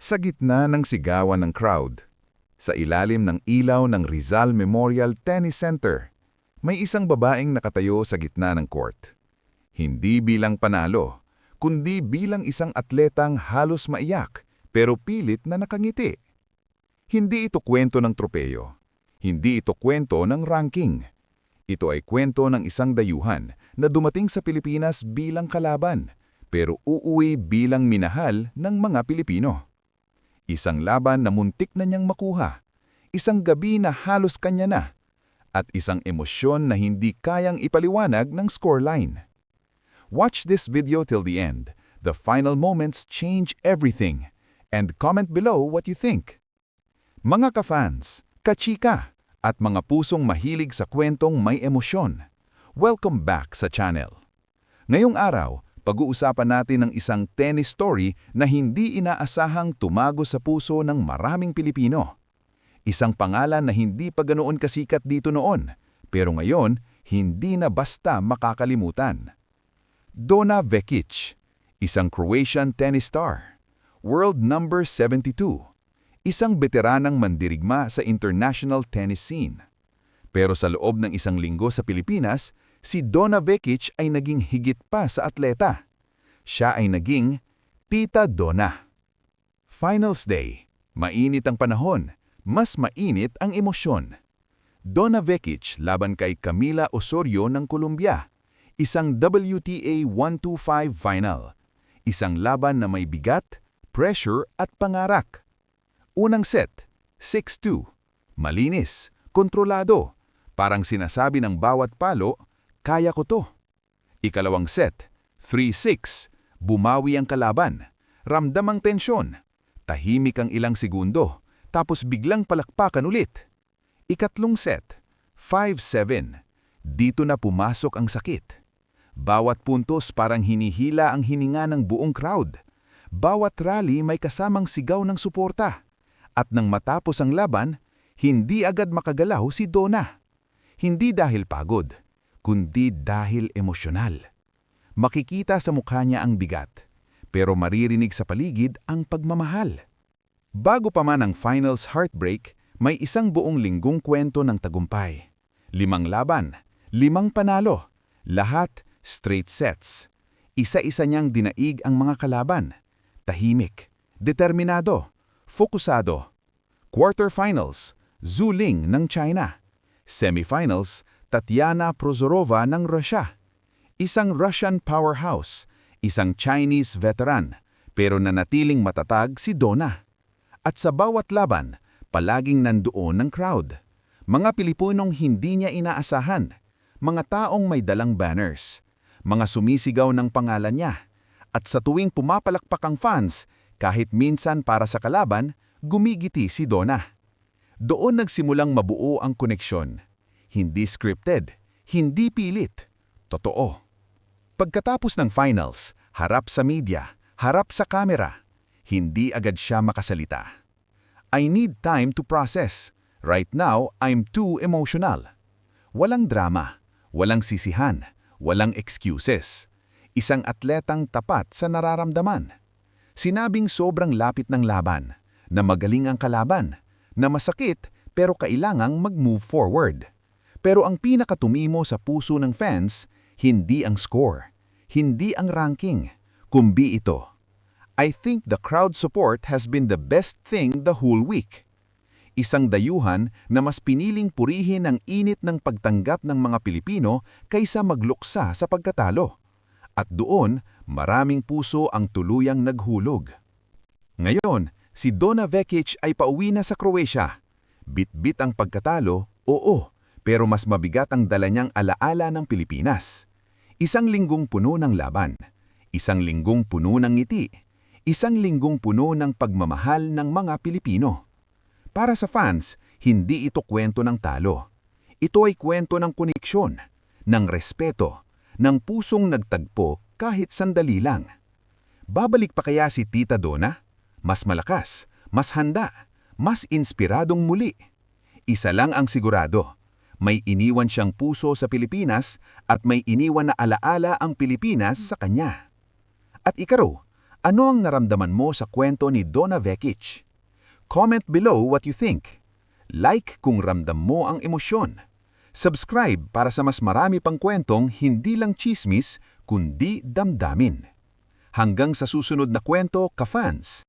Sa gitna ng sigawan ng crowd, sa ilalim ng ilaw ng Rizal Memorial Tennis Center, may isang babaeng nakatayo sa gitna ng court. Hindi bilang panalo, kundi bilang isang atletang halos maiyak pero pilit na nakangiti. Hindi ito kwento ng tropeyo. Hindi ito kwento ng ranking. Ito ay kwento ng isang dayuhan na dumating sa Pilipinas bilang kalaban, pero uuwi bilang minahal ng mga Pilipino. Isang laban na muntik na niyang makuha, isang gabi na halos kanya na, at isang emosyon na hindi kayang ipaliwanag ng scoreline. Watch this video till the end. The final moments change everything. And comment below what you think. Mga ka-fans, ka-chika, at mga pusong mahilig sa kwentong may emosyon, welcome back sa channel. Ngayong araw, pag-uusapan natin ang isang tennis story na hindi inaasahang tumago sa puso ng maraming Pilipino. Isang pangalan na hindi pa ganoon kasikat dito noon, pero ngayon, hindi na basta makakalimutan. Donna Vekic, isang Croatian tennis star, world number 72, isang veteranang mandirigma sa international tennis scene. Pero sa loob ng isang linggo sa Pilipinas, si Donna Vekic ay naging higit pa sa atleta. Siya ay naging Tita Donna. Finals Day. Mainit ang panahon, mas mainit ang emosyon. Donna Vekic laban kay Camila Osorio ng Colombia. Isang WTA 125 final. Isang laban na may bigat, pressure at pangarak. Unang set, 6-2. Malinis, kontrolado. Parang sinasabi ng bawat palo, kaya ko to. Ikalawang set, 3-6. Bumawi ang kalaban. Ramdam ang tensyon. Tahimik ang ilang segundo, tapos biglang palakpakan ulit. Ikatlong set, 5-7. Dito na pumasok ang sakit. Bawat puntos parang hinihila ang hininga ng buong crowd. Bawat rally may kasamang sigaw ng suporta. At nang matapos ang laban, hindi agad makagalaw si Donna. Hindi dahil pagod, kundi dahil emosyonal. Makikita sa mukha niya ang bigat, pero maririnig sa paligid ang pagmamahal. Bago pa man ang finals heartbreak, may isang buong linggong kwento ng tagumpay. 5 laban, 5 panalo, lahat straight sets. Isa-isa niyang dinaig ang mga kalaban. Tahimik, determinado, fokusado. Quarterfinals, Zhu Ling ng China. Semifinals, Tatiana Prozorova ng Russia. Isang Russian powerhouse, isang Chinese veteran, pero nanatiling matatag si Donna. At sa bawat laban, palaging nandoon ng crowd. Mga Pilipinong hindi niya inaasahan, mga taong may dalang banners, mga sumisigaw ng pangalan niya. At sa tuwing pumapalakpak ang fans, kahit minsan para sa kalaban, gumigiti si Donna. Doon nagsimulang mabuo ang koneksyon. Hindi scripted, hindi pilit, totoo. Pagkatapos ng finals, harap sa media, harap sa kamera, hindi agad siya makasalita. I need time to process. Right now, I'm too emotional. Walang drama, walang sisihan, walang excuses. Isang atletang tapat sa nararamdaman. Sinabing sobrang lapit ng laban, na magaling ang kalaban, na masakit pero kailangang mag-move forward. Pero ang pinakatumimo sa puso ng fans, hindi ang score, hindi ang ranking, kundi ito. I think the crowd support has been the best thing the whole week. Isang dayuhan na mas piniling purihin ang init ng pagtanggap ng mga Pilipino kaysa magluksa sa pagkatalo. At doon, maraming puso ang tuluyang naghulog. Ngayon, si Donna Vekic ay pauwi na sa Croatia. Bit-bit ang pagkatalo, oo, pero mas mabigat ang dala niyang alaala ng Pilipinas. Isang linggong puno ng laban, isang linggong puno ng ngiti, isang linggong puno ng pagmamahal ng mga Pilipino. Para sa fans, hindi ito kwento ng talo. Ito ay kwento ng koneksyon, ng respeto, ng pusong nagtagpo kahit sandali lang. Babalik pa kaya si Tita Donna? Mas malakas, mas handa, mas inspiradong muli. Isa lang ang sigurado, may iniwan siyang puso sa Pilipinas at may iniwan na alaala ang Pilipinas sa kanya. At ikaw, Ano ang naramdaman mo sa kwento ni Donna Vekic? Comment below what you think. Like kung ramdam mo ang emosyon. Subscribe para sa mas marami pang kwentong hindi lang chismis, kundi damdamin. Hanggang sa susunod na kwento, ka-fans!